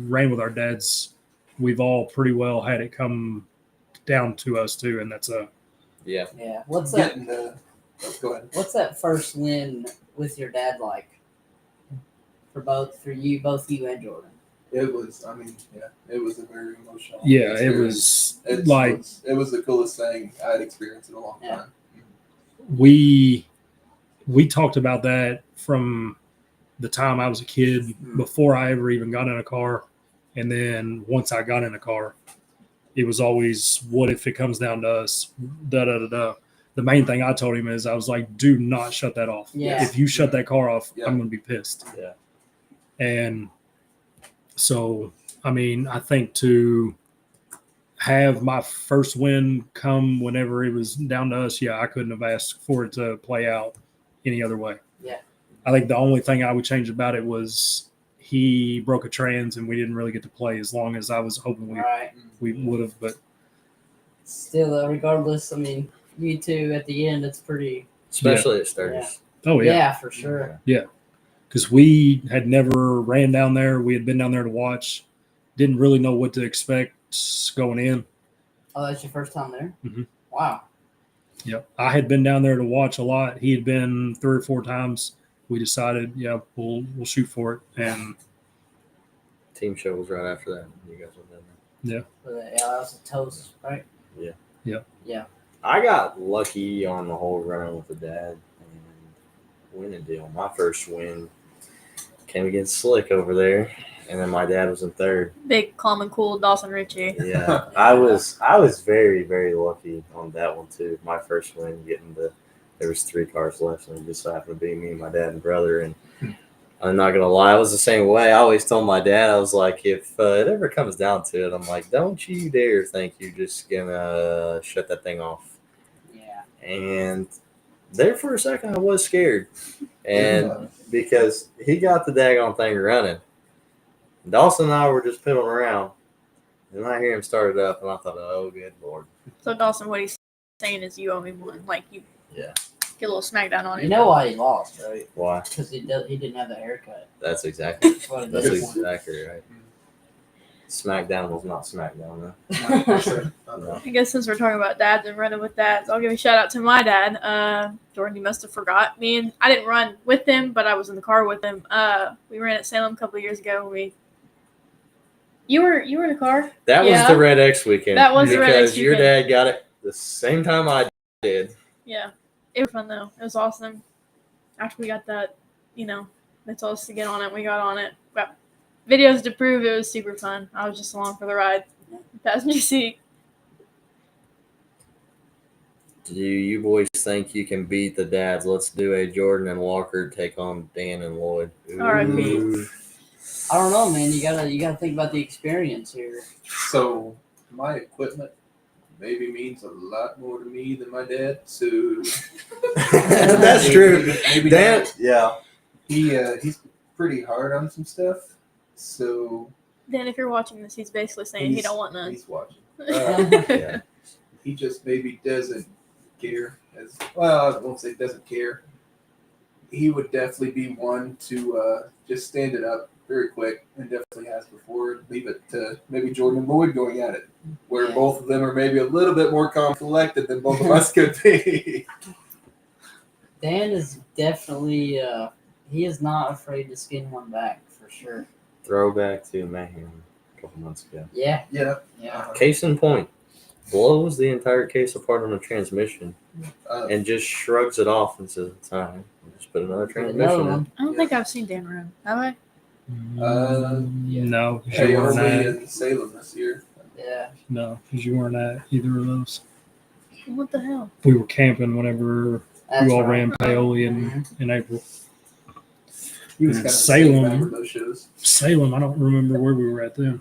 ran with our dads, we've all pretty well had it come down to us too, and that's Yeah. Yeah. What's that? Getting the. Go ahead. What's that first win with your dad like? Both you and Jordan. It was. I mean, yeah, it was a very emotional. yeah, it experience. was like It was the coolest thing I had experienced in a long Yeah. time. we talked about that from the time I was a kid, before I ever even got in a car, and then once I got in a car, it was always, what if it comes down to us? Da da da da. The main thing I told him is, I was like, do not shut that off. Yeah. If you shut that car off, Yeah. I'm going to be pissed. Yeah. And so, I mean, I think to have my first win come whenever it was down to us, I couldn't have asked for it to play out any other way. Yeah. I think the only thing I would change about it was he broke a trans and we didn't really get to play as long as I was hoping Right. we would have. But Still, regardless, I mean, you two at the end, it's pretty. Especially at Sturgis. oh Yeah, for sure. because we had never ran down there. We had been down there to watch, didn't really know what to expect going in. Oh, that's your first time there? Mhm. Wow. Yep. I had been down there to watch a lot. He had been 3 or 4 times. We decided, we'll shoot for it. And Team show was right after that. You guys went down there. But, that was a toast, right? I got lucky on the whole run with the dad and winning deal. My first win came against Slick over there, and then my dad was in third. Big, calm, and cool Dawson Richey. Yeah, I was very, very lucky on that one too. My first win, there was 3 cars left, and it just so happened to be me, my dad, and brother. And I'm not gonna lie, I was the same way. I always told my dad, I was like, if it ever comes down to it, I'm like, don't you dare think you're just gonna shut that thing off. Yeah. And there for a second, I was scared, and because he got the daggone thing running. Dawson and I were just piddling around, and I hear him start it up, and I thought, oh, good Lord. So Dawson, what he's saying is you owe me one. Like you Yeah. get a little smackdown on it. You know why he lost, right? Why? Because he didn't have the haircut. That's exactly That's what it that's is. exactly right. SmackDown was not SmackDown, no. I guess since we're talking about dads and running with dads, I'll give a shout out to my dad. Jordan, you must have forgot. I didn't run with him, but I was in the car with him. We ran at Salem a couple of years ago. You were in a car? That was Yeah. the Red X weekend. That was the Red X because your weekend. dad got it the same time I did. Yeah. It was fun though. It was awesome. After we got that, they told us to get on it. We got on it. But videos to prove it was super fun. I was just along for the ride. Passenger seat. Do you boys think you can beat the dads? Let's do a Jordan and Walker take on Dan and Lloyd. R.I.P. Ooh. I don't know, man. You gotta think about the experience here. So my equipment maybe means a lot more to me than my dad. So That's true. Maybe Dan, not. yeah. He's pretty hard on some stuff. So Dan, if you're watching this, he's basically saying he don't want none. He's watching. Yeah. He just maybe doesn't care. As well, I won't say doesn't care. He would definitely be one to just stand it up very quick, and definitely has before. Leave it to maybe Jordan and Lloyd going at it, where both of them are maybe a little bit more calm collected than both of us could be. Dan is definitely he is not afraid to skin one back for sure. Throwback to Mayhem a couple months ago. Yeah, Yeah. yeah. Case in point, blows the entire case apart on the transmission Uh, and just shrugs it off and says, "It's all right. We'll just put another transmission Another in." one. I don't think I've seen Dan run. Have I? Yeah. No, 'cause hey, you weren't only at. in Salem this year. Yeah. No, because you weren't at either of those. What the hell? We were camping whenever That's we all right. ran Paoli in April. He was And kind of Salem. back with those shows. Salem, I don't remember where we were at then.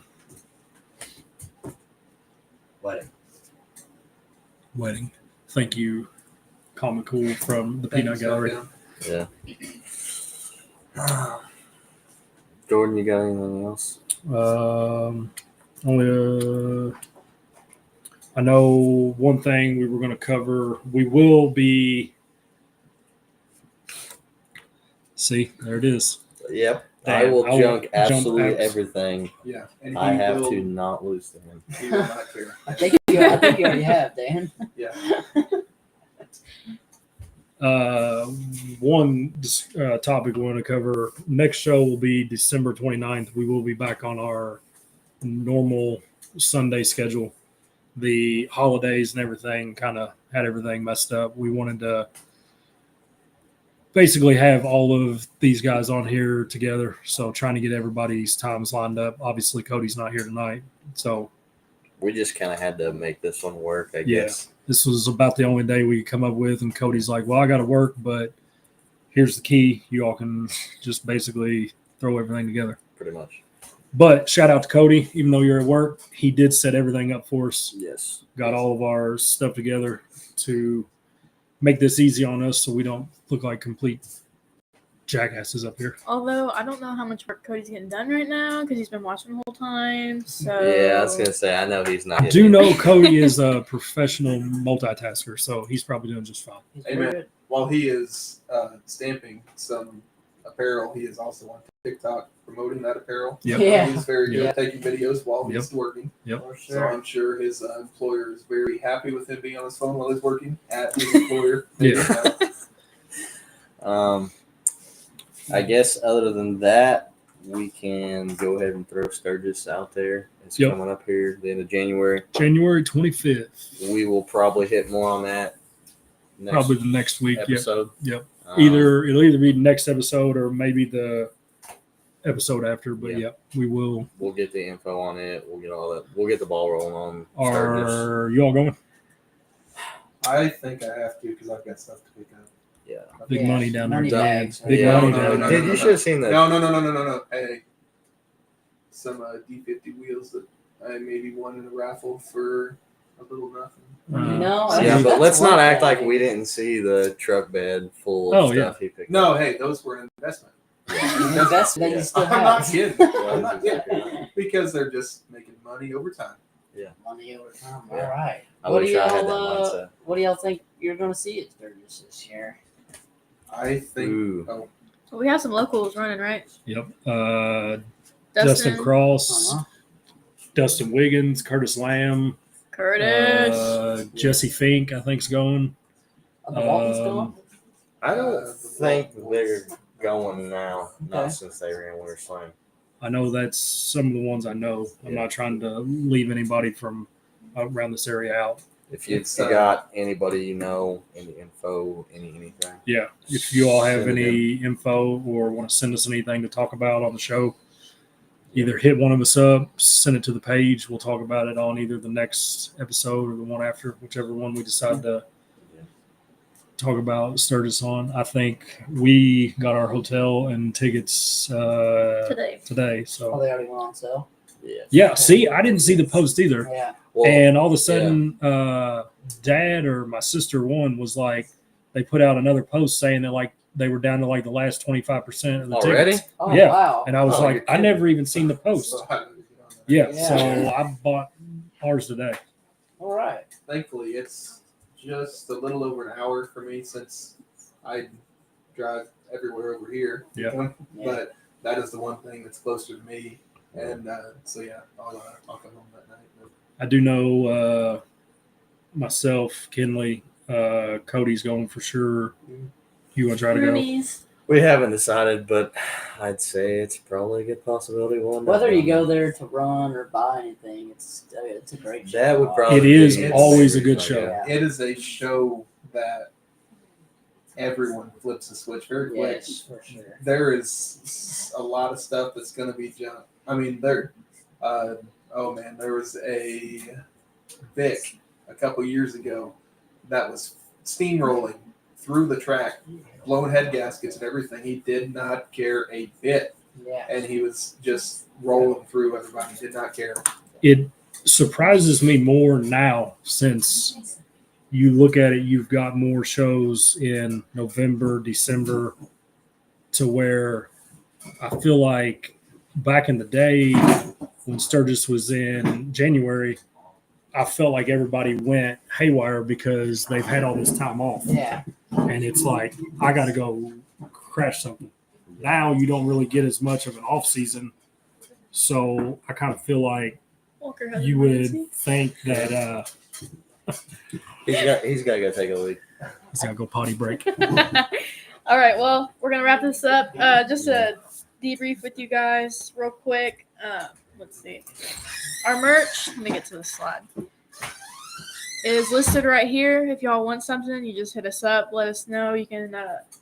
Wedding. Thank you, Comical from the Peanut Gallery. Yeah. Jordan, you got anything else? Only I know one thing we were going to cover. We will be. See, there it is. Yep. Damn, I will I will junk jump absolutely apps. everything. Yeah. And I he have will, to not lose to him. He will not care. I think you already have, Dan. Yeah. One topic we want to cover. Next show will be December 29th. We will be back on our normal Sunday schedule. The holidays and everything kind of had everything messed up. We wanted to basically have all of these guys on here together. So trying to get everybody's times lined up. Obviously, Cody's not here tonight. So We just kind of had to make this one work, I Yeah. guess. this was about the only day we could come up with. And Cody's like, well, I got to work, but here's the key. You all can just basically throw everything together. Pretty much. But shout out to Cody, even though you're at work, he did set everything up for us. Yes. Got all of our stuff together to make this easy on us so we don't look like complete jackasses up here. Although I don't know how much work Cody's getting done right now because he's been watching the whole time. So Yeah, I was going to say, I know he's not. I do know Cody is a professional multitasker, so he's probably doing just fine. He's Amen. very good. While he is stamping some apparel, he is also on TikTok promoting that apparel. Yep. Yeah. He's very good Yeah. at taking videos while he's working. For So sure. I'm sure his employer is very happy with him being on his phone while he's working at his employer. Yeah. I guess other than that, we can go ahead and throw Sturgis out there. It's Yep. coming up here the end of January. January 25th, We will probably hit more on that next probably the next week. Yep. episode. Yep. Um, It'll either be the next episode or maybe the episode after. But Yeah. yep, we will. we'll get the info on it. We'll get all that. We'll get the ball rolling on Sturgis. Are you all going? I think I have to because I've got stuff to pick up. Yeah. Big Yeah, money down there. money Dan. bags. Big Yeah, money no, down no, there. Dude, you should have seen that. No. Hey, some D50 wheels that I maybe won in a raffle for a little nothing. No, Yeah, that's- but let's that's not one act like thing. we didn't see the truck bed full of Oh, yeah. stuff he picked No, up. hey, those were an investment. Yeah. That's that Yeah. you still I'm not have. kidding. Yeah, I'm not that's kidding. exactly right. Because they're just making money over time. Money over time. Yeah. All right. I What wish do I had that y'all, mindset. What do y'all think you're going to see at Sturgis this year? I think. Ooh. Oh, we have some locals running, right? Yep. Dustin Cross, Uh-huh. Dustin Wiggins, Curtis Lamb, Curtis. Jesse Fink, I think's going. Are the Waltons Um, going? I don't the think Waltons. they're going now. Okay. Not since they ran Winter Slam. I know that's some of the ones I know. I'm Yeah. not trying to leave anybody from around this area out. If you It's, got anybody you know, any info, anything. Yeah. If you all have Send it any info or want to send us anything to talk about on the show, either hit one of us up, send it to the page. We'll talk about it on either the next episode or the one after, whichever one we decide to talk about Sturgis on. I think we got our hotel and tickets today. Oh, So they already went on sale. yeah, see, I didn't see the post either. Yeah. Well, And all of a sudden, Dad or my sister one was like, they put out another post saying that like they were down to like the last 25% of the already? tickets. Oh Yeah. wow. And I was Oh, like, you're I kidding. never even seen the post. So I didn't get on that. Yeah, Yeah. so I bought ours today. All right. Thankfully, it's just a little over an hour for me since I drive everywhere over here. Yeah. But that is the one thing that's closer to me. And so, yeah, I'll come home that night. But I do know myself, Kinley, Cody's going for sure. You want to try to go? Rooney's. We haven't decided, but I'd say it's probably a good possibility. We'll end up Whether you going go there. there to run or buy anything, it's a great show. That would to watch. probably It is be always a the good reason I show. go. it is a show that everyone flips a switch very quick. Yes, for sure. There is a lot of stuff that's going to be junk. I mean, there was a Vic a couple years ago that was steamrolling through the track, blowing head gaskets and everything. He did not care a bit, Yeah. and he was just rolling through everybody. Did not care. It surprises me more now since you look at it, you've got more shows in November, December, to where I feel like back in the day when Sturgis was in January, I felt like everybody went haywire because they've had all this time off. Yeah. And it's like, I got to go crash something. Now you don't really get as much of an off season. So I kind of feel like Walker has you emergency. would think that He's got to go take a leak. he's got to go potty break. All right, well, we're gonna wrap this up. Just a debrief with you guys real quick. Let's see. Our merch, let me get to the slide, is listed right here. If y'all want something, you just hit us up, let us know. You can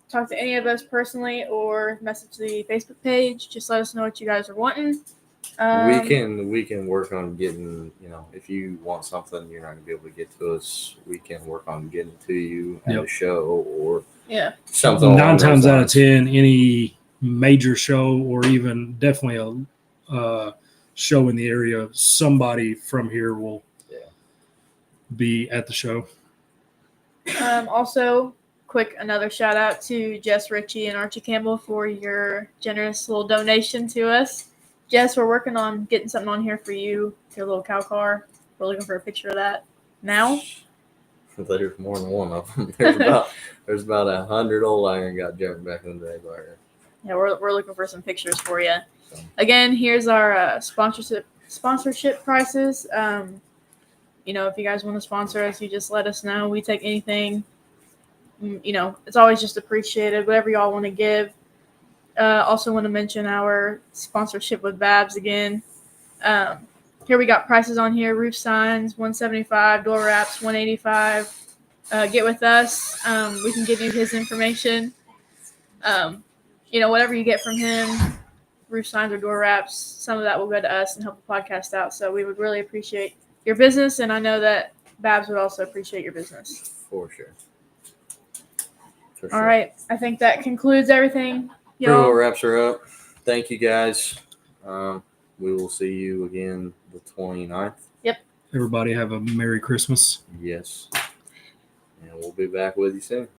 talk to any of us personally or message the Facebook page. Just let us know what you guys are wanting. We can work on getting, if you want something you're not gonna be able to get to us, we can work on getting it to you at a show or Yeah. something. along 9 those times out of lines. 10, any major show or even definitely a show in the area, somebody from here will be at the show. Also, another shout out to Jess Richey and Archie Campbell for your generous little donation to us. Jess, we're working on getting something on here for you, your little cow car. We're looking for a picture of that now. There's more than one of them. There's about 100 old iron got jumped back in the day. Yeah, we're looking for some pictures for you. Again, here's our sponsorship prices. If you guys want to sponsor us, you just let us know. We take anything. It's always just appreciated. Whatever y'all want to give. Also want to mention our sponsorship with Babs again. Here we got prices on here. Roof signs, $175. Door wraps, $185. Get with us. We can give you his information. Whatever you get from him, roof signs or door wraps, some of that will go to us and help the podcast out. So we would really appreciate your business, and I know that Babs would also appreciate your business. For sure. All right. I think that concludes everything. Pretty well Y'all. wraps her up. Thank you, guys. We will see you again the 29th. Everybody have a Merry Christmas. Yes. And we'll be back with you soon.